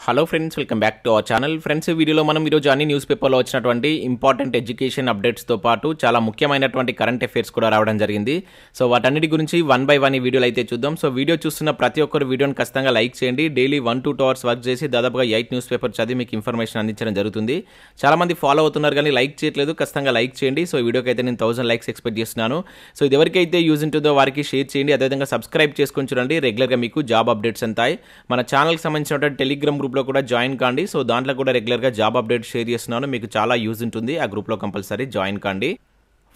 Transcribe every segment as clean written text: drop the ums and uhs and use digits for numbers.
Hello friends, welcome back to our channel. Friends, వీడియోలో మనం ఈరోజు అన్ని న్యూస్ పేపర్లో వచ్చినటువంటి ఇంపార్టెంట్ ఎడ్యుకేషన్ అప్డేట్స్తో పాటు చాలా ముఖ్యమైనటువంటి కరెంట్ అఫైర్స్ కూడా రావడం జరిగింది. సో వాటన్నిటి గురించి వన్ బై వన్ ఈ వీడియోలో అయితే చూద్దాం. సో వీడియో చూస్తున్న ప్రతి ఒక్కరు వీడియోని ఖచ్చితంగా లైక్ చేయండి. డైలీ 1-2 అవర్స్ వర్క్ చేసి దాదాపుగా 8 న్యూస్ పేపర్ చదివి మీకు ఇన్ఫర్మేషన్ అందించడం జరుగుతుంది. చాలామంది ఫాలో అవుతున్నారు కానీ లైక్ చేయట్లేదు. ఖచ్చితంగా లైక్ చేయండి. సో ఈ వీడియోకి అయితే నేను 1000 లైక్స్ ఎక్స్పెక్ట్ చేస్తున్నాను. సో ఇది ఎవరికైతే యూజ్ ఉంటుందో వారికి షేర్ చేయండి. అదేవిధంగా సబ్స్క్రైబ్ చేసుకొని చూడండి. రెగ్యులర్గా మీకు జాబ్ అప్డేట్స్ అంతాయి. మన ఛానల్కి సంబంధించిన టెలిగ్రామ్ గ్రూప్లో కూడా జాయిన్ కాండి. సో దాంట్లో కూడా రెగ్యులర్గా జాబ్ అప్డేట్ షేర్ చేస్తున్నాను. మీకు చాలా యూజ్ ఉంటుంది. ఆ గ్రూప్లో కంపల్సరీ జాయిన్ కాండి.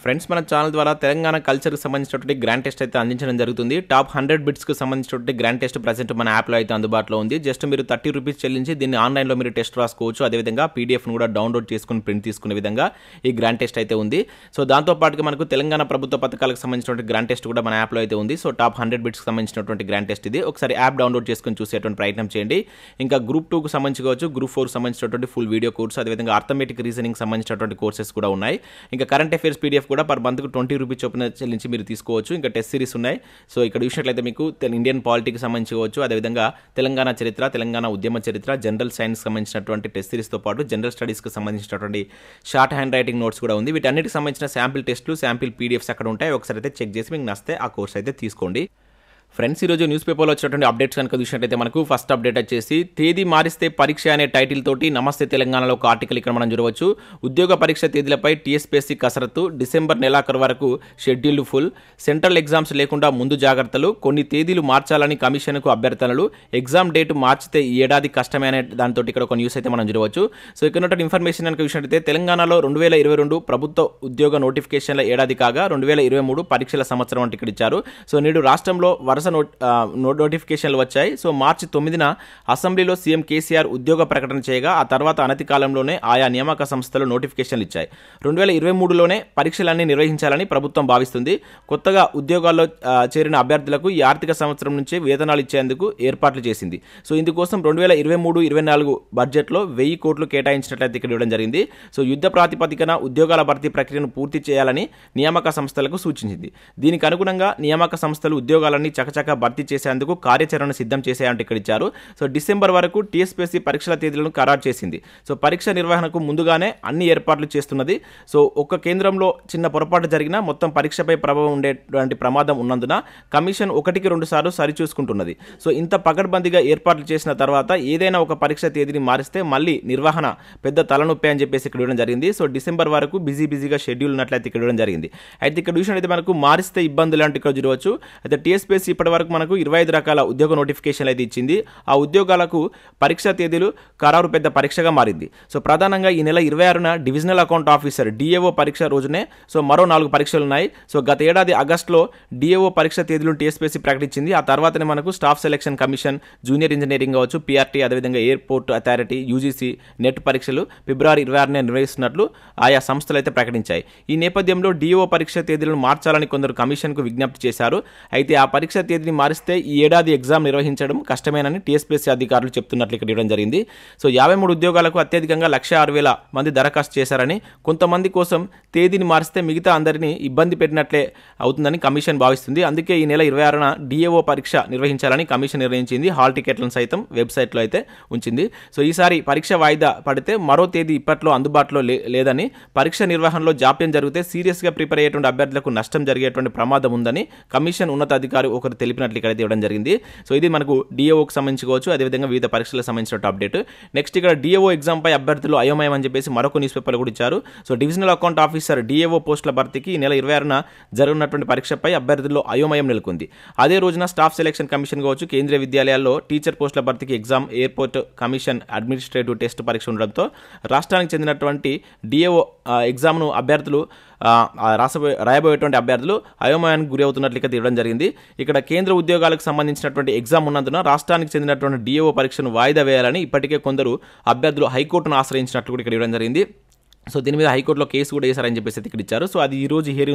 ఫ్రెండ్స్, మన ఛానల్ ద్వారా తెలంగాణ కల్చర్కి సంబంధించినటువంటి గ్రాండ్ టెస్ట్ అయితే అందించడం జరుగుతుంది. టాప్ 100 బిట్స్కి సంబంధించినటువంటి గ్రాండ్ టెస్ట్ ప్రజెంట్ మన యాప్లో అయితే అందుబాటులో ఉంది. జస్ట్ మీరు 30 రూపీస్ చెల్లించి దీన్ని ఆన్లైన్లో మీరు టెస్ట్ రాసుకోవచ్చు. అదేవిధంగా పీడిఎఫ్ను కూడా డౌన్లోడ్ చేసుకుని ప్రింట్ తీసుకునే విధంగా ఈ గ్రాండ్ టెస్ట్ అయితే ఉంది. సో దాంతోపాటుగా మనకు తెలంగాణ ప్రభుత్వ పథకాలకు సంబంధించినటువంటి గ్రాండ్ టెస్ట్ కూడా మన యాప్లో అయితే ఉంది. సో టాప్ 100 బిట్స్కి సంబంధించినటువంటి గ్రాండ్ టెస్ట్ ఇది. ఒకసారి యాప్ డౌన్లోడ్ చేసుకుని చూసేటువంటి ప్రయత్నం చేయండి. ఇంకా గ్రూప్ 2కు సంబంధించుకోవచ్చు, గ్రూప్ 4కు సంబంధించినటువంటి ఫుల్ వీడియో కోర్స్, అదేవిధంగా అర్థమెటిక్ రీజనింగ్ సంబంధించినటువంటి కోర్సెస్ కూడా ఉన్నాయి. ఇంకా కరెంట్ అఫైర్స్ పీడిఎఫ్ కూడా పర్ మంత్కు 20 రూపీస్ చొప్పున చెల్లించి మీరు తీసుకోవచ్చు. ఇంకా టెస్ట్ సిరీస్ ఉన్నాయి. సో ఇక్కడ చూసినట్లయితే మీకు ఇండియన్ పాలిటిక్స్ సంబంధించుకోవచ్చు, అదేవిధంగా తెలంగాణ చరిత్ర, తెలంగాణ ఉద్యమ చరిత్ర, జనరల్ సైన్స్ సంబంధించినటువంటి టెస్ట్ సిరీస్తో పాటు జనరల్ స్టడీస్కి సంబంధించినటువంటి షార్ట్ హ్యాండ్ రైటింగ్ నోట్స్ కూడా ఉంది. వీటన్నిటికి సంబంధించిన శాంపిల్ టెస్టులు, శాంపిల్ పీడిఎఫ్స్ అక్కడ ఉంటాయి. ఒకసారి అయితే చెక్ చేసి మీకు నచ్చితే ఆ కోర్స్ అయితే తీసుకోండి. ఫ్రెండ్స్, ఈరోజు న్యూస్ పేపర్లో వచ్చినటువంటి అప్డేట్స్ కనుక చూసినట్టయితే మనకు ఫస్ట్ అప్డేట్ వచ్చేసి తేదీ మారిస్తే పరీక్ష అనే టైటిల్ తోటి నమస్తే తెలంగాణలో ఒక ఆర్టికల్ ఇక్కడ మనం చూడవచ్చు. ఉద్యోగ పరీక్ష తేదీలపై టీఎస్పీఎస్సీ కసరత్తు, డిసెంబర్ నెలాఖరు వరకు షెడ్యూల్ ఫుల్, సెంట్రల్ ఎగ్జామ్స్ లేకుండా ముందు జాగ్రత్తలు, కొన్ని తేదీలు మార్చాలని కమిషన్కు అభ్యర్థనలు, ఎగ్జామ్ డేట్ మార్చితే ఈ ఏడాది కష్టమే అనే దాంతో ఇక్కడ ఒక న్యూస్ అయితే మనం చూడవచ్చు. సో ఇక్కడ ఉన్నటువంటి ఇన్ఫర్మేషన్ కనుక చూసినట్టయితే తెలంగాణలో 2022 ప్రభుత్వ ఉద్యోగ నోటిఫికేషన్ల ఏడాది కాగా 2023 పరీక్షల సంవత్సరం అంటే ఇక్కడ ఇచ్చారు. సో నేడు రాష్ట్రంలో వరుస నోటిఫికేషన్లు వచ్చాయి. సో మార్చి 9న అసెంబ్లీలో సీఎం కేసీఆర్ ఉద్యోగ ప్రకటన చేయగా ఆ తర్వాత అనతి కాలంలోనే ఆయా నియామక సంస్థలు నోటిఫికేషన్లు ఇచ్చాయి. 2023లోనే పరీక్షలన్నీ నిర్వహించాలని ప్రభుత్వం భావిస్తుంది. కొత్తగా ఉద్యోగాల్లో చేరిన అభ్యర్థులకు ఈ ఆర్థిక సంవత్సరం నుంచి వేతనాలు ఇచ్చేందుకు ఏర్పాట్లు చేసింది. సో ఇందుకోసం 2023-24 బడ్జెట్లో 1000 కోట్లు కేటాయించినట్లయితే ఇక్కడ ఇవ్వడం జరిగింది. సో యుద్ధ ప్రాతిపదికన ఉద్యోగాల భర్తీ ప్రక్రియను పూర్తి చేయాలని నియామక సంస్థలకు సూచించింది. దీనికి అనుగుణంగా నియామక సంస్థలు ఉద్యోగాలన్నీ చకచక భర్తీ చేసేందుకు కార్యాచరణ సిద్ధం చేసేయంటూ ఇక్కడ ఇచ్చారు. సో డిసెంబర్ వరకు టీఎస్పీఎస్సీ పరీక్షల తేదీలను ఖరారు చేసింది. సో పరీక్ష నిర్వహణకు ముందుగానే అన్ని ఏర్పాట్లు చేస్తున్నది. సో ఒక్క కేంద్రంలో చిన్న పొరపాటు జరిగినా మొత్తం పరీక్షపై ప్రభావం ఉండేటువంటి ప్రమాదం ఉన్నందున కమిషన్ 1-2 సార్లు సరిచూసుకుంటున్నది. సో ఇంత పకడ్బందీగా ఏర్పాట్లు చేసిన తర్వాత ఏదైనా ఒక పరీక్ష తేదీని మారిస్తే మళ్ళీ నిర్వహణ పెద్ద తలనొప్పి అని చెప్పేసి ఇక్కడ ఇవ్వడం జరిగింది. సో డిసెంబర్ వరకు బిజీగా షెడ్యూల్ ఉన్నట్లయితే ఇక్కడ ఇవ్వడం జరిగింది. అయితే ఇక్కడ చూసినట్లయితే మనకు మారిస్తే ఇబ్బందులు అంటే ఇక్కడ చూడవచ్చు. అయితే టీఎస్పీఎస్సీ ఇప్పటి వరకు మనకు 25 రకాల ఉద్యోగ నోటిఫికేషన్లు అయితే ఇచ్చింది. ఆ ఉద్యోగాలకు పరీక్షా తేదీలు ఖరారు పెద్ద పరీక్షగా మారింది. సో ప్రధానంగా ఈ నెల 26న డివిజనల్ అకౌంట్ ఆఫీసర్ డిఏఓ పరీక్ష రోజునే సో మరో 4 పరీక్షలు ఉన్నాయి. సో గత ఏడాది ఆగస్టులో డిఏఓ పరీక్ష తేదీలను టీఎస్పీఎస్సీ ప్రకటించింది. ఆ తర్వాతనే మనకు staff selection commission, junior engineering కావచ్చు, పీఆర్టీ, అదేవిధంగా ఎయిర్పోర్ట్ అథారిటీ, యూజీసీ నెట్ పరీక్షలు ఫిబ్రవరి 26న నిర్వహిస్తున్నట్లు ఆయా సంస్థలు అయితే ప్రకటించాయి. ఈ నేపథ్యంలో డిఏఓ పరీక్ష తేదీలను మార్చాలని కొందరు కమిషన్కు విజ్ఞప్తి చేశారు. అయితే ఆ పరీక్ష తేదీని మారిస్తే ఈ ఏడాది ఎగ్జామ్ నిర్వహించడం కష్టమేనని టీఎస్పీఎస్సీ అధికారులు చెప్తున్నట్లు ఇక్కడ ఇవ్వడం జరిగింది. సో 53 ఉద్యోగాలకు అత్యధికంగా 1,06,000 మంది దరఖాస్తు చేశారని, కొంతమంది కోసం తేదీని మారిస్తే మిగతా అందరినీ ఇబ్బంది పెట్టినట్లే అవుతుందని కమిషన్ భావిస్తుంది. అందుకే ఈ నెల 26న డిఏఓ పరీక్ష నిర్వహించాలని కమిషన్ నిర్ణయించింది. హాల్ టికెట్లను సైతం వెబ్సైట్లో అయితే ఉంచింది. సో ఈసారి పరీక్ష వాయిదా పడితే మరో తేదీ ఇప్పట్లో అందుబాటులో లేదని, పరీక్ష నిర్వహణలో జాప్యం జరిగితే సీరియస్గా ప్రిపేర్ అయ్యేటువంటి అభ్యర్థులకు నష్టం జరిగేటువంటి ప్రమాదం ఉందని కమిషన్ ఉన్నతాధికారి ఒకరు తెలిపినట్లు ఇక్కడ ఇవ్వడం జరిగింది. సో ఇది మనకు డిఏఓకి సంబంధించుకోవచ్చు, అదేవిధంగా వివిధ పరీక్షలకు సంబంధించిన అప్డేట్. నెక్స్ట్ ఇక్కడ డిఏఓ ఎగ్జామ్ పై అభ్యర్థులు అయోమయం అని చెప్పేసి మరొక న్యూస్ పేపర్లు కూడా ఇచ్చారు. So divisional account officer DAO పోస్టుల భర్తీకి ఈ నెల 26న జరుగుతున్నటువంటి పరీక్షపై అభ్యర్థుల్లో అయోమయం నెలకొంది. అదే రోజున స్టాఫ్ సెలక్షన్ కమిషన్ కావచ్చు, కేంద్రీయ విద్యాలయాల్లో టీచర్ పోస్టుల భర్తీకి exam, airport commission administrative test పరీక్ష ఉండడంతో రాష్ట్రానికి చెందినటువంటి డిఏఓ ఎగ్జామ్ను అభ్యర్థులు రాయబోయేటువంటి అభ్యర్థులు అయోమయానికి గురి అవుతున్నట్లు ఇవ్వడం జరిగింది. ఇక్కడ కేంద్ర ఉద్యోగాలకు సంబంధించినటువంటి ఎగ్జామ్ ఉన్నందున రాష్ట్రానికి చెందినటువంటి డిఏఓ పరీక్షను వాయిదా వేయాలని ఇప్పటికే కొందరు అభ్యర్థులు హైకోర్టును ఆశ్రయించినట్లు కూడా ఇక్కడ ఇవ్వడం జరిగింది. సో దీని మీద హైకోర్టులో కేసు కూడా వేశారని చెప్పేసి ఇక్కడ ఇచ్చారు. సో అది ఈ రోజు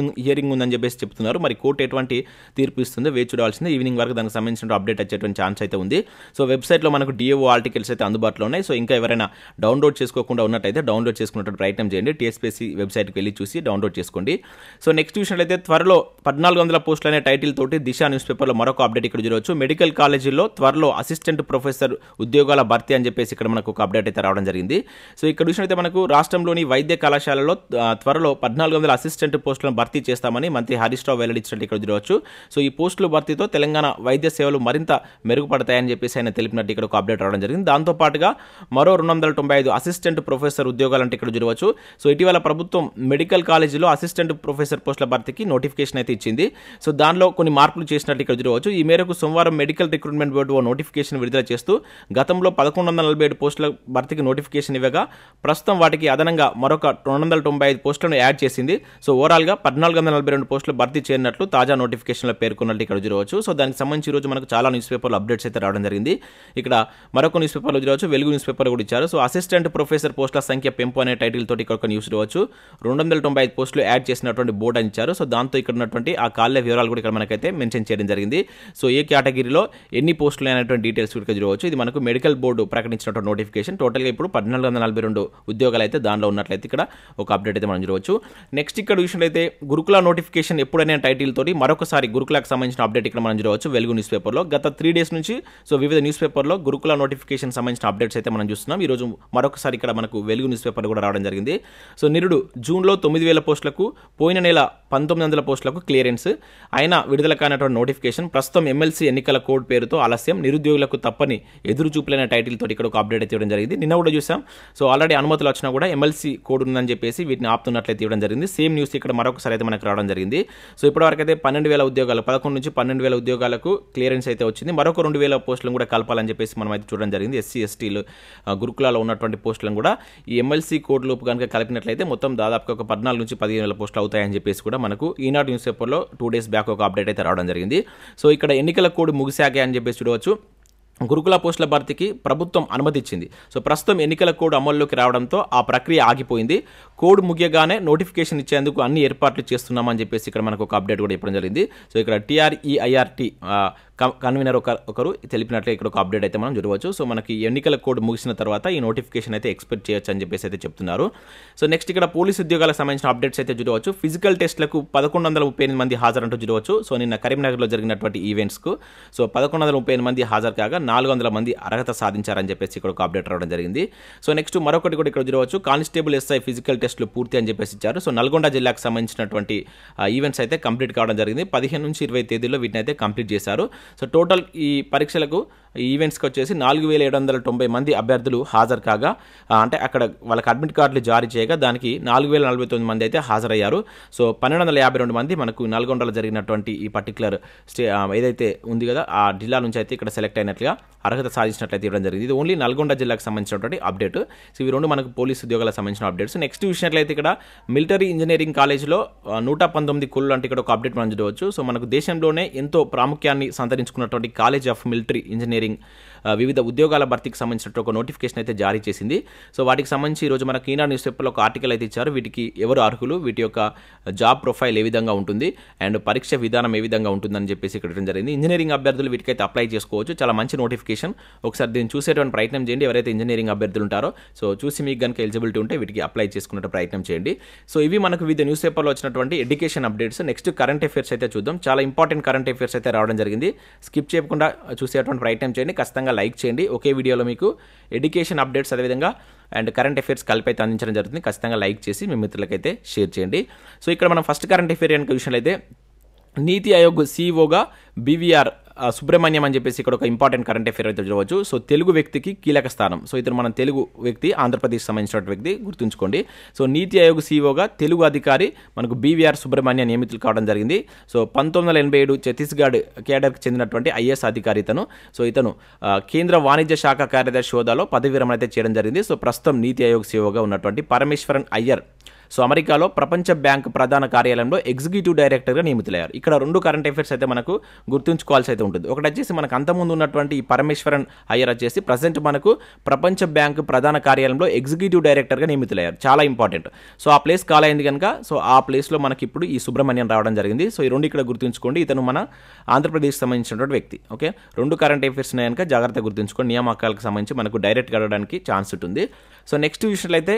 హియరింగ్ ఉందని చెప్పేసి చెప్తున్నారు. మరి కోర్టు ఎటువంటి తీర్పు ఇస్తుందో వేచి చూడాల్సిందే. ఈవినింగ్ వరకు దానికి సంబంధించిన అప్డేట్ వచ్చేటువంటి ఛాన్స్ అయితే ఉంది. సో వెబ్సైట్లో మనకు డిఏఓ ఆర్టికల్స్ అయితే అందుబాటులో ఉన్నాయి. సో ఇంకా ఎవరైనా డౌన్లోడ్ చేసుకోకుండా ఉన్నట్టయితే డౌన్లోడ్ చేసుకున్నట్టు ప్రయత్నం చేయండి. టీఎస్పీఎస్సీ వెబ్సైట్కి వెళ్ళి చూసి డౌన్లోడ్ చేసుకోండి. సో నెక్స్ట్ విషయంలో త్వరలో 1400 పోస్టులు అనే టైటిల్ తోటి దిశ న్యూస్ పేపర్లో మరొక అప్డేట్ ఇక్కడ చూడవచ్చు. మెడికల్ కాలేజీల్లో త్వరలో అసిస్టెంట్ ప్రొఫెసర్ ఉద్యోగాల భర్తీ అని చెప్పేసి ఇక్కడ మనకు ఒక అప్డేట్ అయితే రావడం జరిగింది. సో ఇక్కడ విషయంలో మనకు రాష్ట్రంలోని వైద్య కళాశాలలో త్వరలో 1400 అసిస్టెంట్ పోస్టులను భర్తీ చేస్తామని మంత్రి హరీష్ రావు వెల్లడించినట్టు ఇక్కడ చూడవచ్చు. సో ఈ పోస్టుల భర్తీతో తెలంగాణ వైద్య సేవలు మరింత మెరుగుపడతాయని చెప్పేసి ఆయన తెలిపినట్టు ఇక్కడ ఒక అప్డేట్ రావడం జరిగింది. దాంతో పాటుగా మరో 295 అసిస్టెంట్ ప్రొఫెసర్ ఉద్యోగాలంటే ఇక్కడ చూడవచ్చు. సో ఇటీవల ప్రభుత్వం మెడికల్ కాలేజీలో అసిస్టెంట్ ప్రొఫెసర్ పోస్టుల భర్తీకి నోటిఫికేషన్ అయితే ఇచ్చింది. సో దానిలో కొన్ని మార్పులు చేసినట్టు ఇక్కడ చూడవచ్చు. ఈ మేరకు సోమవారం మెడికల్ రిక్రూట్మెంట్ బోర్డు ఓ నోటిఫికేషన్ విడుదల చేస్తూ గతంలో 1147 పోస్టుల భర్తీకి నోటిఫికేషన్ ఇవ్వగా ప్రస్తుతం వాటికి అదనంగా మరొక 295 పోస్టులను యాడ్ చేసింది. సో ఓవరాల్గా 1442 పోస్టులు భర్తీ చేయనట్లు తాజా నోటిఫికేషన్లో పేర్కొన్నట్టు ఇక్కడ చూడవచ్చు. సో దానికి సంబంధించి ఈరోజు మనకు చాలా న్యూస్ పేపర్లో అప్డేట్స్ అయితే రావడం జరిగింది. ఇక్కడ మరొక న్యూస్ పేపర్లో చూడవచ్చు, వెలుగు న్యూస్ పేపర్ కూడా ఇచ్చారు. సో అసిస్టెంట్ ప్రొఫెసర్ పోస్టుల సంఖ్య పెంపు అనే టైటిల్ తోటి ఇక్కడ ఒక న్యూస్ చూడవచ్చు. 295 పోస్టులు యాడ్ చేసినటువంటి బోర్డు అని ఇచ్చారు. సో దాంతో ఇక్కడ ఉన్నటువంటి ఆ ఖాళీ వివరాలు కూడా ఇక్కడ మనకైతే మెన్షన్ చేయడం జరిగింది. సో ఏ కేటగిరీలో ఎన్ని పోస్టులు అనేటువంటి డీటెయిల్స్ ఇక్కడ చూడవచ్చు. ఇది మనకు మెడికల్ బోర్డు ప్రకటించినటువంటి నోటిఫికేషన్. టోటల్గా ఇప్పుడు 1442 ఉద్యోగాలు అయితే దానిలో ఉన్నట్లయితే ఇక్కడ ఒక అప్డేట్ అయితే మనం చూడవచ్చు. నెక్స్ట్ ఇక్కడ విషయంలో అయితే గురుకుల నోటిఫికేషన్ ఎప్పుడనే టైటిల్ తోటి మరొకసారి గురుకులకు సంబంధించిన అప్డేట్ ఇక్కడ మనం చూడవచ్చు వెలుగు న్యూస్ పేపర్లో. గత 3 days నుంచి సో వివిధ న్యూస్ పేపర్లో గురుకుల నోటిఫికేషన్ సంబంధించిన అప్డేట్స్ అయితే మనం చూస్తున్నాం. ఈ రోజు మరొకసారి ఇక్కడ మనకు వెలుగు న్యూస్ పేపర్ కూడా రావడం జరిగింది. సో నిరుడు జూన్లో 9000 పోస్టులకు, పోయిన నెల 1900 పోస్టులకు క్లియరెన్స్ అయినా విడుదల కానటువంటి నోటిఫికేషన్. ప్రస్తుతం ఎమ్మెల్సీ ఎన్నికల కోడ్ పేరుతో ఆలస్యం, నిరుద్యోగులకు తప్పని ఎదురు చూపులైన టైటిల్ తోటి ఇక్కడ ఒక అప్డేట్ అయితే ఇవ్వడం జరిగింది. నిన్న కూడా చూసాం. సో ఆల్రెడీ అనుమతులు వచ్చినా కూడా ఎమ్మెల్సీ కోడ్ ఉందని చెప్పేసి వీటిని ఆపుతున్నట్లయితే ఇవ్వడం జరిగింది. సేమ్ న్యూస్ ఇక్కడ మరొకసారి అయితే మనకు రావడం జరిగింది. సో ఇప్పటివరకు అయితే 12,000 ఉద్యోగాలు, 11 నుంచి 12,000 ఉద్యోగాలకు క్లియరెన్స్ అయితే వచ్చింది. మరొక 2,000 పోస్టులను కూడా కలపాలని చెప్పేసి మనం అయితే చూడడం జరిగింది. ఎస్సీ ఎస్టీలు గురుకులాలో ఉన్నటువంటి పోస్టులను కూడా ఈ ఎమ్మెల్సీ కోడ్ లోపు కనుక కలిపినట్లయితే మొత్తం దాదాపుగా ఒక 14 నుంచి 15,000 పోస్టులు అవుతాయని చెప్పేసి కూడా మనకు ఈనాడు న్యూస్ పేపర్లో 2 days బ్యాక్ ఒక అప్డేట్ అయితే రావడం జరిగింది. సో ఇక్కడ ఎన్నికల కోడ్ ముగిశాకే అని చెప్పేసి చూడవచ్చు. గురుకుల పోస్టుల భర్తీకి ప్రభుత్వం అనుమతి ఇచ్చింది. సో ప్రస్తుతం ఎన్నికల కోడ్ అమల్లోకి రావడంతో ఆ ప్రక్రియ ఆగిపోయింది. కోడ్ ముగియగానే నోటిఫికేషన్ ఇచ్చేందుకు అన్ని ఏర్పాట్లు చేస్తున్నామని చెప్పేసి ఇక్కడ మనకు ఒక అప్డేట్ కూడా ఇవ్వడం జరిగింది. సో ఇక్కడ TREIRT కన్వీనర్ ఒకరు తెలిపినట్లే ఇక్కడ ఒక అప్డేట్ అయితే మనం చూడవచ్చు. సో మనకి ఎన్నికల కోడ్ ముగిసిన తర్వాత ఈ నోటిఫికేషన్ అయితే ఎక్స్పెక్ట్ చేయొచ్చు అని చెప్పేసి అయితే చెప్తున్నారు. సో నెక్స్ట్ ఇక్కడ పోలీసు ఉద్యోగాలకు సంబంధించిన అప్డేట్స్ అయితే చూడవచ్చు. ఫిజికల్ టెస్ట్లకు 1138 మంది హాజరంటూ చూడవచ్చు. సో నిన్న కరీంనగర్లో జరిగినటువంటి ఈవెంట్స్కు సో 1138 మంది హాజరు కాగా 400 మంది అర్హత సాధించారని చెప్పేసి ఇక్కడ ఒక అప్డేట్ రావడం జరిగింది. సో నెక్స్ట్ మరొకటి కూడా ఇక్కడ చూడవచ్చు. కానిస్టేబుల్ SI ఫిజికల్ టెస్టులు పూర్తి అని చెప్పేసి ఇచ్చారు. సో నల్గొండ జిల్లాకు సంబంధించినటువంటి ఈవెంట్స్ అయితే కంప్లీట్ కావడం జరిగింది. 15 నుంచి 20 తేదీల్లో వీటిని అయితే కంప్లీట్ చేశారు. సో టోటల్ ఈ పరీక్షలకు ఈ ఈవెంట్స్కి వచ్చేసి 4790 మంది అభ్యర్థులు హాజరు కాగా అంటే అక్కడ వాళ్ళకి అడ్మిట్ కార్డులు జారీ చేయగా దానికి 4049 మంది అయితే హాజరయ్యారు. సో 1252 మంది మనకు నల్గొండలో జరిగినటువంటి ఈ పర్టికులర్ ఏదైతే ఉంది కదా ఆ జిల్లా నుంచి అయితే ఇక్కడ సెలెక్ట్ అయినట్లుగా అర్హత సాధించినట్లయితే ఇవ్వడం జరిగింది. ఇది ఓన్లీ నల్గొండ జిల్లాకు సంబంధించినటువంటి అప్డేట్. సో ఇవి రెండు మనకు పోలీసు ఉద్యోగాలకు సంబంధించిన అప్డేట్స్. నెక్స్ట్ విషయాలైతే ఇక్కడ మిలిటరీ ఇంజనీరింగ్ కాలేజ్లో 119 కుళ్ళు అంటే ఇక్కడ ఒక అప్డేట్ మనం చూడవచ్చు. సో మనకు దేశంలోనే ఎంతో ప్రాముఖ్యాన్ని సంతరించుకున్నటువంటి కాలేజ్ ఆఫ్ మిలిటరీ ఇంజనీరింగ్ వివిధ ఉద్యోగాల భర్తీకి సంబంధించిన ఒక నోటిఫికేషన్ అయితే జారీ చేసింది. సో వాటికి సంబంధించి ఈరోజు మనకి ఈనాడు న్యూస్ పేపర్లో ఒక ఆర్టికల్ అయితే ఇచ్చారు. వీటికి ఎవరు అర్హులు, వీటి యొక్క జాబ్ ప్రొఫైల్ ఏ విధంగా ఉంటుంది అండ్ పరీక్ష విధానం ఏ విధంగా ఉంటుందని చెప్పేసి ఇక్కడ ఇవ్వడం జరిగింది. ఇంజనీరింగ్ అభ్యర్థులు వీటికైతే అప్లై చేసుకోవచ్చు. చాలా మంచి నోటిఫికేషన్. ఒకసారి దీన్ని చూసేటువంటి ప్రయత్నం చేయండి. ఎవరైతే ఇంజనీరింగ్ అభ్యర్థులు ఉంటారో సో చూసి మీకు కనుక ఎలిజిబిలిటీ ఉంటే వీటికి అప్లై చేసుకునే ప్రయత్నం చేయండి. సో ఇవి మనకు వివిధ న్యూస్ పేపర్లో వచ్చినటువంటి education updates. Next current affairs అయితే చూద్దాం. చాలా ఇంపార్టెంట్ కరెంట్ అఫైర్స్ అయితే రావడం జరిగింది. స్కిప్ చేయకుండా చూసేటువంటి ప్రయత్నం చేయండి. ఖచ్చితంగా లైక్ చేయండి. ఒకే వీడియోలో మీకు ఎడ్యుకేషన్ అప్డేట్స్ అదేవిధంగా అండ్ కరెంట్ అఫైర్స్ కలిపి అయితే అందించడం జరుగుతుంది. ఖచ్చితంగా లైక్ చేసి మీ మిత్రులకైతే షేర్ చేయండి. సో ఇక్కడ మనం ఫస్ట్ కరెంట్ అఫైర్ కనుక విషయంలో అయితే నీతి ఆయోగ్ CEOగా BVR సుబ్రహ్మణ్యం అని చెప్పేసి ఇక్కడ ఒక ఇంపార్టెంట్ కరెంట్ అఫైర్ అయితే చూడవచ్చు. సో తెలుగు వ్యక్తికి కీలక స్థానం. సో ఇతను మన తెలుగు వ్యక్తి, ఆంధ్రప్రదేశ్ సంబంధించిన వ్యక్తి, గుర్తుంచుకోండి. సో నీతి ఆయోగ్ CEOగా తెలుగు అధికారి మనకు BVR సుబ్రహ్మణ్యం నియమితులు కావడం జరిగింది. సో 1987 ఛత్తీస్గఢ్ కేడర్కి చెందినటువంటి IAS అధికారి ఇతను. సో ఇతను కేంద్ర వాణిజ్య శాఖ కార్యదర్శి హోదాలో పదవి విరమణ అయితే చేయడం జరిగింది. సో ప్రస్తుతం నీతి ఆయోగ్ CEOగా ఉన్నటువంటి పరమేశ్వరన్ అయ్యర్ సో అమెరికాలో ప్రపంచ బ్యాంక్ ప్రధాన కార్యాలయంలో ఎగ్జిక్యూటివ్ డైరెక్టర్గా నియమితులయ్యారు. ఇక్కడ 2 కరెంట్ అఫైర్స్ అయితే మనకు గుర్తుంచుకోవాల్సి అయితే ఉంటుంది. ఒకటి వచ్చేసి మనకు అంతకుముందు ఉన్నటువంటి ఈ పరమేశ్వరన్ అయ్యర్ వచ్చేసి ప్రజెంట్ మనకు ప్రపంచ బ్యాంక్ ప్రధాన కార్యాలయంలో ఎగ్జిక్యూటివ్ డైరెక్టర్గా నియమితులయ్యారు. చాలా ఇంపార్టెంట్. సో ఆ ప్లేస్ ఖాళీ అయింది కనుక సో ఆ ప్లేస్లో మనకి ఇప్పుడు ఈ సుబ్రహ్మణ్యం రావడం జరిగింది. సో ఈ 2 ఇక్కడ గుర్తుంచుకోండి. ఇతను మన ఆంధ్రప్రదేశ్కి సంబంధించినటువంటి వ్యక్తి. ఓకే, 2 కరెంట్ అఫైర్స్ ఉన్నాయి కనుక జాగ్రత్తగా గుర్తుంచుకోండి. నియామకాలకు సంబంధించి మనకు డైరెక్ట్గా అడగడానికి ఛాన్స్ ఉంటుంది. సో నెక్స్ట్ విషయంలో అయితే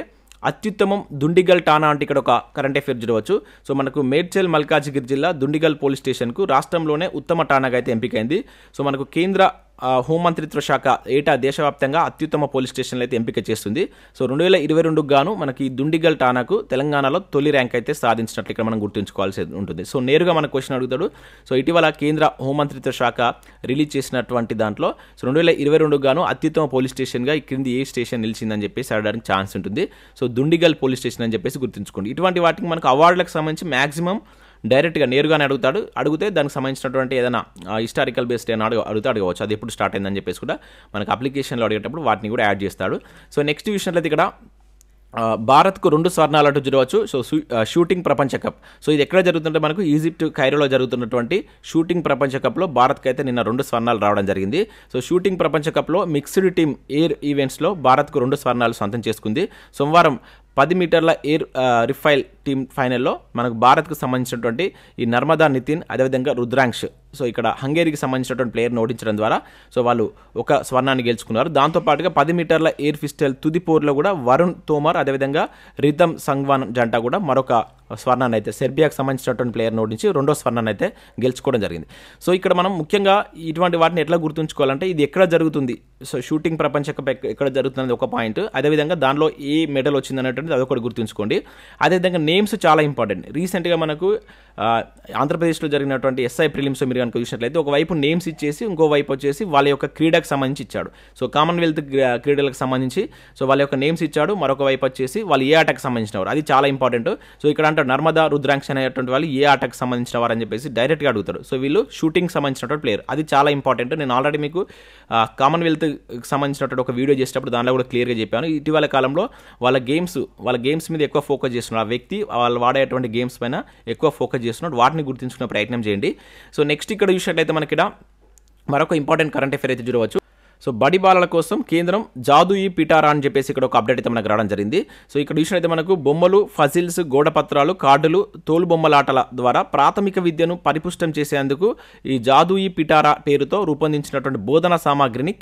అత్యుత్తమం దుండిగల్ ఠాణా అంటే ఇక్కడ ఒక కరెంట్ అఫైర్ చూడవచ్చు. సో మనకు మేడ్చల్ మల్కాజిగిరి జిల్లా దుండిగల్ పోలీస్ స్టేషన్కు రాష్ట్రంలోనే ఉత్తమ ఠాణాగా అయితే ఎంపికైంది. సో మనకు కేంద్ర హోంమంత్రిత్వ శాఖ ఏటా దేశవ్యాప్తంగా అత్యుత్తమ పోలీస్ స్టేషన్లు అయితే ఎంపిక చేస్తుంది. సో 2022 గాను మనకి దుండిగల్ ఠాణాకు తెలంగాణలో తొలి ర్యాంక్ అయితే సాధించినట్లు ఇక్కడ మనం గుర్తుంచుకోవాల్సి ఉంటుంది. సో నేరుగా మన క్వశ్చన్ అడుగుతాడు. సో ఇటీవల కేంద్ర హోంమంత్రిత్వ శాఖ రిలీజ్ చేసినటువంటి దాంట్లో సో 2022 గాను అత్యుత్తమ పోలీస్ స్టేషన్గా ఈ క్రింది ఏ స్టేషన్ నిలిచిందని చెప్పేసి అడగడానికి ఛాన్స్ ఉంటుంది. సో దుండిగల్ పోలీస్ స్టేషన్ అని చెప్పేసి గుర్తుంచుకోండి. ఇటువంటి వాటికి మనకు అవార్డులకు సంబంధించి మ్యాక్సిమం డైరెక్ట్గా నేరుగానే అడిగితే దానికి సంబంధించినటువంటి ఏదైనా హిస్టారికల్ బేస్డ్ ఏమైనా అడగవచ్చు. అది ఎప్పుడు స్టార్ట్ అయిందని చెప్పేసి కూడా మనకు అప్లికేషన్లో అడిగేటప్పుడు వాటిని కూడా యాడ్ చేస్తాడు. సో నెక్స్ట్ విషయంలో అయితే ఇక్కడ భారత్కు 2 స్వర్ణాలు అంటూ చూడవచ్చు. సో షూటింగ్ ప్రపంచ కప్. సో ఇది ఎక్కడ జరుగుతుంటే మనకు ఈజిప్ట్ కైరోలో జరుగుతున్నటువంటి షూటింగ్ ప్రపంచ కప్లో భారత్కి అయితే నిన్న 2 స్వర్ణాలు రావడం జరిగింది. సో షూటింగ్ ప్రపంచ కప్లో మిక్స్డ్ టీమ్ ఎయిర్ ఈవెంట్స్లో భారత్కు 2 స్వర్ణాలు సొంతం చేసుకుంది. సోమవారం 10 మీటర్ల ఎయిర్ రిఫైల్ టీమ్ ఫైనల్లో మనకు భారత్కు సంబంధించినటువంటి ఈ నర్మదా నితిన్ అదేవిధంగా రుద్రాంక్ష్ సో ఇక్కడ హంగేరీకి సంబంధించినటువంటి ప్లేయర్ని ఓడించడం ద్వారా సో వాళ్ళు ఒక స్వర్ణాన్ని గెలుచుకున్నారు. దాంతోపాటుగా 10 మీటర్ల ఎయిర్ పిస్టల్ తుది పోర్లో కూడా వరుణ్ తోమర్ అదేవిధంగా రితమ్ సంగ్వాన్ జంట కూడా మరొక స్వర్ణాన్ని అయితే సెర్బియాకి సంబంధించినటువంటి ప్లేయర్ని ఓడించి 2వ స్వర్ణాన్ని అయితే గెలుచుకోవడం జరిగింది. సో ఇక్కడ మనం ముఖ్యంగా ఇటువంటి వాటిని ఎట్లా గుర్తుంచుకోవాలంటే ఇది ఎక్కడ జరుగుతుంది, సో షూటింగ్ ప్రపంచ కప్ ఎక్కడ జరుగుతుంది ఒక పాయింట్, అదేవిధంగా దానిలో ఏ మెడల్ వచ్చింది అనేటువంటిది అదొకటి గుర్తుంచుకోండి. అదేవిధంగా నేమ్స్ చాలా ఇంపార్టెంట్. రీసెంట్గా మనకు ఆంధ్రప్రదేశ్లో జరిగినటువంటి ఎస్ఐ ప్రిలిమ్స్ మీరు కనుక చూసినట్లయితే ఒకవైపు నేమ్స్ ఇచ్చేసి ఇంకోవైపు వచ్చేసి వాళ్ళ యొక్క క్రీడకు సంబంధించి ఇచ్చాడు. సో కామన్వెల్త్ క్రీడలకు సంబంధించి సో వాళ్ళ యొక్క నేమ్స్ ఇచ్చాడు, మరొక వైపు వచ్చేసి వాళ్ళు ఏ ఆటకు సంబంధించిన వారు, అది చాలా ఇంపార్టెంట్. సో ఇక్కడ అంటే నర్మదా రుద్రాంక్ష అనేటువంటి వాళ్ళు ఏ ఆటకు సంబంధించిన వారు అని చెప్పేసి డైరెక్ట్గా అడుగుతారు. సో వీళ్ళు షూటింగ్ సంబంధించినటువంటి ప్లేయర్, అది చాలా ఇంపార్టెంట్. నేను ఆల్రెడీ మీకు కామన్వెల్త్ సంబంధించినటువంటి ఒక వీడియో చేసేటప్పుడు దానిలో కూడా క్లియర్గా చెప్పాను. ఇటీవల కాలంలో వాళ్ళ గేమ్స్ మీద ఎక్కువ ఫోకస్ చేస్తున్నారు. ఆ వ్యక్తి వాళ్ళు వాడేటువంటి గేమ్స్ పైన ఎక్కువ ఫోకస్ చేస్తున్నాడు. వాటిని గుర్తించుకునే ప్రయత్నం చేయండి. సో నెక్స్ట్ ఇక్కడ చూసినట్లయితే మనకి ఇక్కడ మరొక ఇంపార్టెంట్ కరెంట్ అఫైర్ అయితే చూడవచ్చు. సో బడి బాలల కోసం కేంద్రం జాదూయి పిటారా అని చెప్పేసి ఇక్కడ ఒక అప్డేట్ అయితే మనకు రావడం జరిగింది. సో ఇక్కడ చూసినట్లయితే మనకు బొమ్మలు, ఫజిల్స్, గోడపత్రాలు, కార్డులు, తోలు బొమ్మలాటల ద్వారా ప్రాథమిక విద్యను పరిపుష్టం చేసేందుకు ఈ జాదూయి పిటారా పేరుతో రూపొందించినటువంటి బోధనా సామాగ్రిని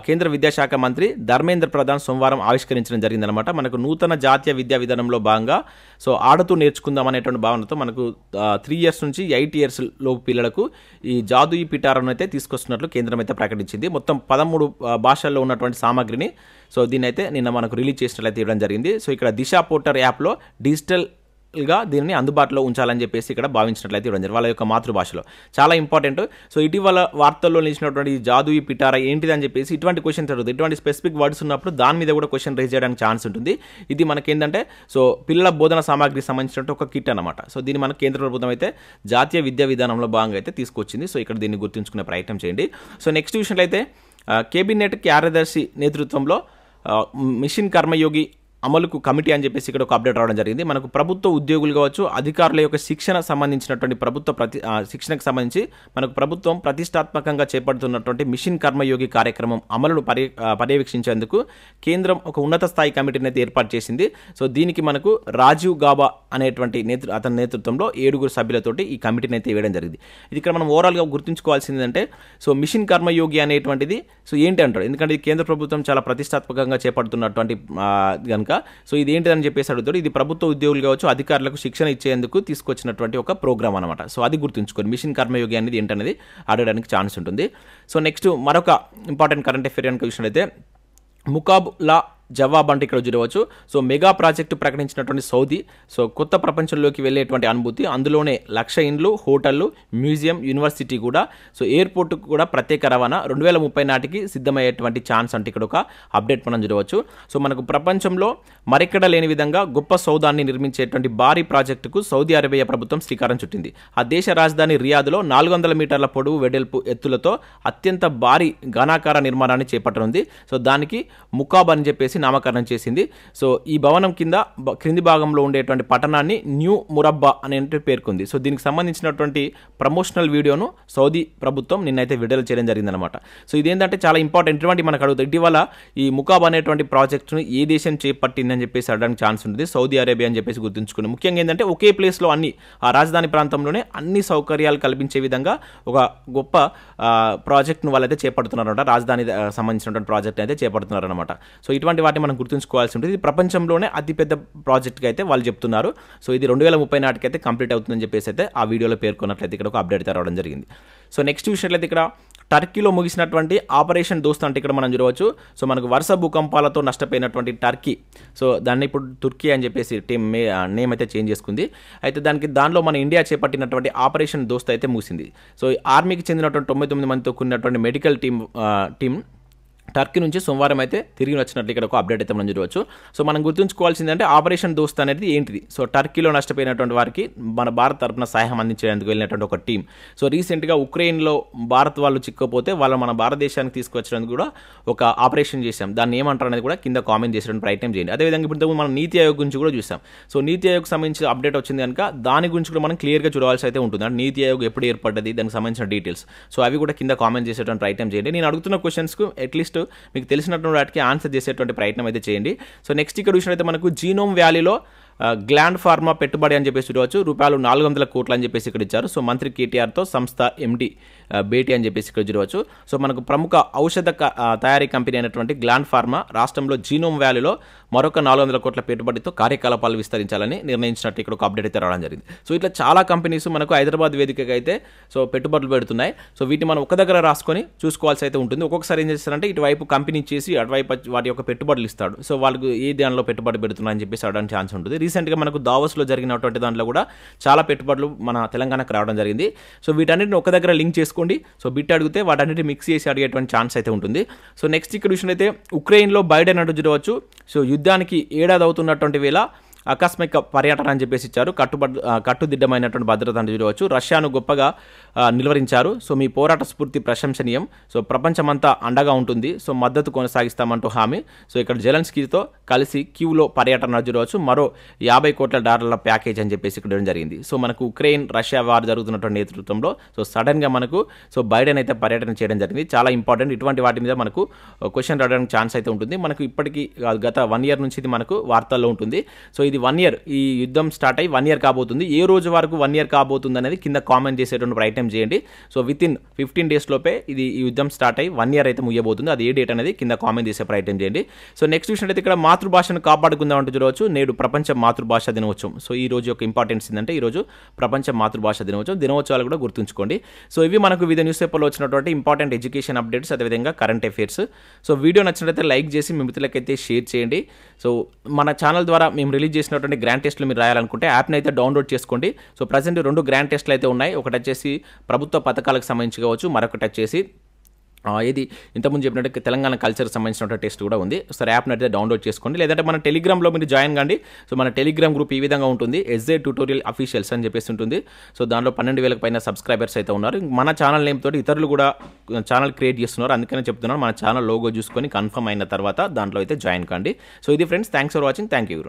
కేంద్ర విద్యాశాఖ మంత్రి ధర్మేంద్ర ప్రధాన్ సోమవారం ఆవిష్కరించడం జరిగిందనమాట. మనకు నూతన జాతీయ విద్యా విధానంలో భాగంగా సో ఆడుతూ నేర్చుకుందాం అనేటువంటి భావనతో మనకు 3 years నుంచి 8 years లోపు పిల్లలకు ఈ జాదూయి పిటారాను అయితే తీసుకొస్తున్నట్లు కేంద్రం అయితే ప్రకటించింది. మొత్తం 13 భాషల్లో ఉన్నటువంటి సామాగ్రిని సో దీన్ని అయితే నిన్న మనకు రిలీజ్ చేసినట్లయితే ఇవ్వడం జరిగింది. సో ఇక్కడ దిశా పోర్టర్ యాప్లో డిజిటల్గా దీన్ని అందుబాటులో ఉంచాలని చెప్పేసి ఇక్కడ భావించినట్లయితే ఇవ్వడం జరిగింది వాళ్ళ యొక్క మాతృభాషలో. చాలా ఇంపార్టెంట్. సో ఇటీవల వార్తల్లో నిలిచినటువంటి జాదూయి పిటారా ఏంటిది అని చెప్పేసి ఇటువంటి క్వశ్చన్స్ అడుగుతుంది. ఇటువంటి స్పెసిఫిక్ వర్డ్స్ ఉన్నప్పుడు దాని మీద కూడా క్వశ్చన్ రేజ్ చేయడానికి ఛాన్స్ ఉంటుంది. ఇది మనకేంటంటే సో పిల్లల బోధన సామాగ్రికి సంబంధించినట్టు ఒక కిట్ అనమాట. సో దీన్ని మన కేంద్ర ప్రభుత్వం అయితే జాతీయ విద్యా విధానంలో భాగంగా అయితే తీసుకొచ్చింది. సో ఇక్కడ దీన్ని గుర్తుంచుకునే ప్రయత్నం చేయండి. సో నెక్స్ట్ విషయంలో అయితే కేబినెట్ కార్యదర్శి నేతృత్వంలో మిషన్ కర్మయోగి అమలుకు కమిటీ అని చెప్పేసి ఇక్కడ ఒక అప్డేట్ రావడం జరిగింది. మనకు ప్రభుత్వ ఉద్యోగులు కావచ్చు, అధికారుల యొక్క శిక్షణ సంబంధించినటువంటి శిక్షణకు సంబంధించి మనకు ప్రభుత్వం ప్రతిష్టాత్మకంగా చేపడుతున్నటువంటి మిషన్ కర్మయోగి కార్యక్రమం అమలును పర్యవేక్షించేందుకు కేంద్రం ఒక ఉన్నత స్థాయి కమిటీని అయితే ఏర్పాటు చేసింది. సో దీనికి మనకు రాజీవ్ గాబా అనేటువంటి అతని నేతృత్వంలో 7 సభ్యులతోటి ఈ కమిటీని అయితే వేయడం జరిగింది. ఇది ఇక్కడ మనం ఓవరాల్గా గుర్తుంచుకోవాల్సింది ఏంటంటే సో మిషన్ కర్మయోగి అనేటువంటిది సో ఏంటి అంటారు, ఎందుకంటే ఇది కేంద్ర ప్రభుత్వం చాలా ప్రతిష్టాత్మకంగా చేపడుతున్నటువంటి కనుక సో ఇది ఏంటిదని చెప్పేసి అడుగుతాడు. ఇది ప్రభుత్వ ఉద్యోగులు కావచ్చు, అధికారులకు శిక్షణ ఇచ్చేందుకు తీసుకొచ్చినటువంటి ఒక ప్రోగ్రామ్ అనమాట. సో అది గుర్తుంచుకోండి. మిషన్ కర్మయోగి అనేది ఏంటనేది అడగడానికి ఛాన్స్ ఉంటుంది. సో నెక్స్ట్ మరొక ఇంపార్టెంట్ కరెంట్ అఫైర్ కనుక చూసినట్లయితే ముకాబ్లా జవాబ్ అంటే ఇక్కడ చూడవచ్చు. సో మెగా ప్రాజెక్టు ప్రకటించినటువంటి సౌదీ సో కొత్త ప్రపంచంలోకి వెళ్ళేటువంటి అనుభూతి, అందులోనే 1,00,000 ఇండ్లు, హోటళ్ళు, మ్యూజియం, యూనివర్సిటీ కూడా సో ఎయిర్పోర్ట్ కూడా ప్రత్యేక రవాణా 2030 నాటికి సిద్ధమయ్యేటువంటి ఛాన్స్ అంటే ఇక్కడ ఒక అప్డేట్ మనం చూడవచ్చు. సో మనకు ప్రపంచంలో మరెక్కడ లేని విధంగా గొప్ప సౌదాన్ని నిర్మించేటువంటి భారీ ప్రాజెక్టుకు సౌదీ అరేబియా ప్రభుత్వం శ్రీకారం చుట్టింది. ఆ దేశ రాజధాని రియాద్లో 400 మీటర్ల పొడవు వెడల్పు ఎత్తులతో అత్యంత భారీ ఘనాకార నిర్మాణాన్ని చేపట్టనుంది. సో దానికి ముకాబ్ అని చెప్పేసి నామకరణం చేసింది. సో ఈ భవనం కింద క్రింది భాగంలో ఉండేటువంటి పట్టణాన్ని న్యూ మురబ్బా అని పేర్కొంది. సో దీనికి సంబంధించినటువంటి ప్రమోషనల్ వీడియోను సౌదీ ప్రభుత్వం నిన్నైతే విడుదల చేయడం జరిగిందనమాట. సో ఇదేంటంటే చాలా ఇంపార్టెంట్. ఇటువంటి మనకు అడుగుతాయి, ఇటీవల ఈ ముకాబ్ అనేటువంటి ప్రాజెక్టును ఏ దేశం చేపట్టిందని చెప్పేసి అడగడానికి ఛాన్స్ ఉంటుంది. సౌదీ అరేబియా అని చెప్పేసి గుర్తుంచుకోండి. ముఖ్యంగా ఏంటంటే ఒకే ప్లేస్లో అన్ని ఆ రాజధాని ప్రాంతంలోనే అన్ని సౌకర్యాలు కల్పించే విధంగా ఒక గొప్ప ప్రాజెక్ట్ను వాళ్ళైతే చేపడుతున్నారన్నమాట. రాజధాని సంబంధించినటువంటి ప్రాజెక్ట్ అయితే చేపడుతున్నారన్నమాట. సో ఇటువంటి వాటిని మనం గుర్తుంచుకోవాల్సి ఉంటుంది. ఇది ప్రపంచంలోనే అతిపెద్ద ప్రాజెక్ట్గా అయితే వాళ్ళు చెప్తున్నారు. సో ఇది 2030 నాటికైతే కంప్లీట్ అవుతుందని చెప్పేసి అయితే ఆ వీడియోలో పేర్కొన్నట్లయితే ఇక్కడ ఒక అప్డేట్ రావడం జరిగింది. సో నెక్స్ట్ విషయంలో ఇక్కడ టర్కీలో ముగిసినటువంటి ఆపరేషన్ దోస్త్ అంటే ఇక్కడ మనం చూడవచ్చు. సో మనకు వరుస భూకంపాలతో నష్టపోయినటువంటి టర్కీ, సో దాన్ని ఇప్పుడు తుర్కీ అని చెప్పేసి నేమ్ అయితే చేంజ్ చేసుకుంది. అయితే దానిలో మన ఇండియా చేపట్టినటువంటి ఆపరేషన్ దోస్త్ అయితే ముగిసింది. సో ఆర్మీకి చెందినటువంటి 99 మందితో కూడినటువంటి మెడికల్ టీం టర్కీ నుంచి సోమవారం అయితే తిరిగి వచ్చినట్లు ఇక్కడ ఒక అప్డేట్ అయితే మనం చూడవచ్చు. సో మనం గుర్తుంచుకోవాల్సిందంటే ఆపరేషన్ దోస్త్ అనేది ఏంటిది? సో టర్కీలో నష్టపోయినటువంటి వారికి మన భారత్ తరపున సహాయం అందించేందుకు వెళ్ళినటువంటి ఒక టీం. సో రీసెంట్గా ఉక్రెయిన్లో భారత్ వాళ్ళు చిక్కపోతే మన భారతదేశానికి తీసుకొచ్చడానికి కూడా ఒక ఆపరేషన్ చేశాం. దాన్ని ఏమంటారు అనేది కూడా కింద కామెంట్ చేసేటువంటి ప్రయత్నం చేయండి. అదేవిధంగా ఇప్పుడు మనం నీతి ఆయోగ్ గురించి కూడా చూసాం. సో నీతి ఆయోగ్ సంబంధించి అప్డేట్ వచ్చింది కనుక దాని గురించి కూడా మనం క్లియర్గా చూడవలసి అయితే ఉంటుంది. అంటే నీతి ఆయోగ్ ఎప్పుడు ఏర్పడ్డది, దానికి సంబంధించిన డీటెయిల్స్, సో అవి కూడా కింద కామెంట్ చేసేటువంటి ప్రయత్నం చేయండి. నేను అడుగుతున్న క్వశ్చన్స్కు అట్లీస్ట్ మీకు తెలిసినటువంటి వాటికి ఆన్సర్ చేసేటువంటి ప్రయత్నం అయితే చేయండి. సో నెక్స్ట్ ఇక్కడ చూసినట్లయితే మనకు జీనోమ్ వ్యాలీలో గ్లాండ్ ఫార్మా పెట్టుబడి అని చెప్పేసి చూడవచ్చు. రూపాయలు 400 కోట్లు అని చెప్పేసి ఇక్కడ ఇచ్చారు. సో మంత్రి కేటీఆర్తో సంస్థ ఎండి భేటీ అని చెప్పేసి ఇక్కడ చూడవచ్చు. సో మనకు ప్రముఖ ఔషధ తయారీ కంపెనీ అయినటువంటి గ్లాండ్ ఫార్మా రాష్ట్రంలో జీనోమ్ వ్యాలీలో మరొక 400 కోట్ల పెట్టుబడితో కార్యకలాపాలు విస్తరించాలని నిర్ణయించినట్టు ఇక్కడ ఒక అప్డేట్ అయితే రావడం జరిగింది. సో ఇట్లా చాలా కంపెనీస్ మనకు హైదరాబాద్ వేదికగా అయితే సో పెట్టుబడులు పెడుతున్నాయి. సో వీటిని మనం ఒక దగ్గర రాసుకొని చూసుకోవాల్సి అయితే ఉంటుంది. ఒక్కొక్కసారి ఏం చేస్తారంటే ఇటువైపు కంపెనీ చేసి అటువైపు వాటి యొక్క పెట్టుబడులు ఇస్తాడు. సో వాళ్ళకు ఏ దానిలో పెట్టుబడి పెడుతున్నా అని చెప్పేసి అవడానికి ఛాన్స్ ఉంటుంది. రీసెంట్గా మనకు దావోస్లో జరిగినటువంటి దాంట్లో కూడా చాలా పెట్టుబడులు మన తెలంగాణకు రావడం జరిగింది. సో వీటన్నిటిని ఒక దగ్గర లింక్ చేసుకోండి. సో బిట్ అడిగితే వాటన్నిటి మిక్స్ చేసి అడిగేటువంటి ఛాన్స్ అయితే ఉంటుంది. సో నెక్స్ట్ ఇక్కడ విషయం అయితే ఉక్రెయిన్లో బైడెన్ అంటూ చూడవచ్చు. సో యుద్ధానికి ఏడాది అవుతున్నటువంటి వేళ ఆకస్మిక పర్యటన అని చెప్పేసి ఇచ్చారు. కట్టుదిట్టమైనటువంటి భద్రత అని చూడవచ్చు. రష్యాను గొప్పగా నిలువరించారు. సో మీ పోరాట స్ఫూర్తి ప్రశంసనీయం. సో ప్రపంచమంతా అండగా ఉంటుంది. సో మద్దతు కొనసాగిస్తామంటూ హామీ. సో ఇక్కడ జెలెన్స్కీతో కలిసి క్యూలో పర్యటన చూడవచ్చు. మరో $50 కోట్ల ప్యాకేజ్ అని చెప్పేసి ఇక్కడ జరిగింది. సో మనకు ఉక్రెయిన్ రష్యా వార్ జరుగుతున్నటువంటి నేతృత్వంలో సో సడన్గా మనకు సో బైడెన్ అయితే పర్యటన చేయడం జరిగింది. చాలా ఇంపార్టెంట్. ఇటువంటి వాటి మీద మనకు క్వశ్చన్ రావడానికి ఛాన్స్ అయితే ఉంటుంది. మనకు ఇప్పటికీ గత 1 year నుంచి ఇది మనకు వార్తల్లో ఉంటుంది. సో ఇది 1 year, ఈ యుద్ధం స్టార్ట్ అయ్యి 1 year కాబోతుంది. ఏ రోజు వరకు 1 year కాబోతుంది అనేది కింద కామెంట్ చేసేటువంటి ప్రయత్నం చేయండి. సో వితిన్ 15 days లోపే ఈ యుద్ధం స్టార్ట్ అయ్యి 1 year అయితే ముయ్యబోతుంది. అది ఏ డేట్ అనేది కింద కామెంట్ చేసే ప్రయత్నం చేయండి. సో నెక్స్ట్ విషయం అయితే ఇక్కడ మాతృభాషను కాపాడుకుందాం అంటూ చూడవచ్చు. నేడు ప్రపంచ మాతృభాష దినోత్సవం. సో ఈ రోజు యొక్క ఇంపార్టెన్స్ ఏంటంటే ఈ రోజు ప్రపంచ మాతృభాష దినోత్సవాలు కూడా గుర్తుంచుకోండి. సో ఇవి మనకు వివిధ న్యూస్ పేపర్లో వచ్చినటువంటి ఇంపార్టెంట్ ఎడ్యుకేషన్ అప్డేట్స్, అదేవిధంగా కరెంట్ అఫైర్స్. సో వీడియో నచ్చినట్లయితే లైక్ చేసి మీ మిత్రులకైతే షేర్ చేయండి. సో మన ఛానల్ ద్వారా మేము రిలీజ్ చేసినటువంటి గ్రాండ్ టెస్ట్లు మీరు రాయాలనుకుంటే యాప్ని అయితే డౌన్లోడ్ చేసుకోండి. సో ప్రజెంట్ 2 గ్రాండ్ టెస్ట్లు అయితే ఉన్నాయి. ఒకటి వచ్చేసి ప్రభుత్వ పథకాలకు సంబంధించి కావచ్చు, మరొకటి వచ్చేసి ఇది ఇంతకుముందు చెప్పినట్టు తెలంగాణ కల్చర్కి సంబంధించిన టెస్ట్ కూడా ఉంది. సో యాప్ని అయితే డౌన్లోడ్ చేసుకోండి. లేదంటే మన టెలిగ్రామ్లో మీరు జాయిన్ కండి. సో మన టెలిగ్రామ్ గ్రూప్ ఈ విధంగా ఉంటుంది, ఎస్జే ట్యూటోరియల్ అఫీషియల్స్ అని చెప్పేసి ఉంటుంది. సో దానిలో 12,000 పైన సబ్స్క్రైబర్స్ అయితే ఉన్నారు. మన ఛానల్ నేమ్ తోటి ఇతరులు కూడా ఛానల్ క్రియేట్ చేస్తున్నారు. అందుకనే చెప్తున్నాను, మన ఛానల్ లోగో చూసుకొని కన్ఫర్మ్ అయిన తర్వాత దాంట్లో అయితే జాయిన్ కండి. సో ఇది friends, thanks for watching. Thank you.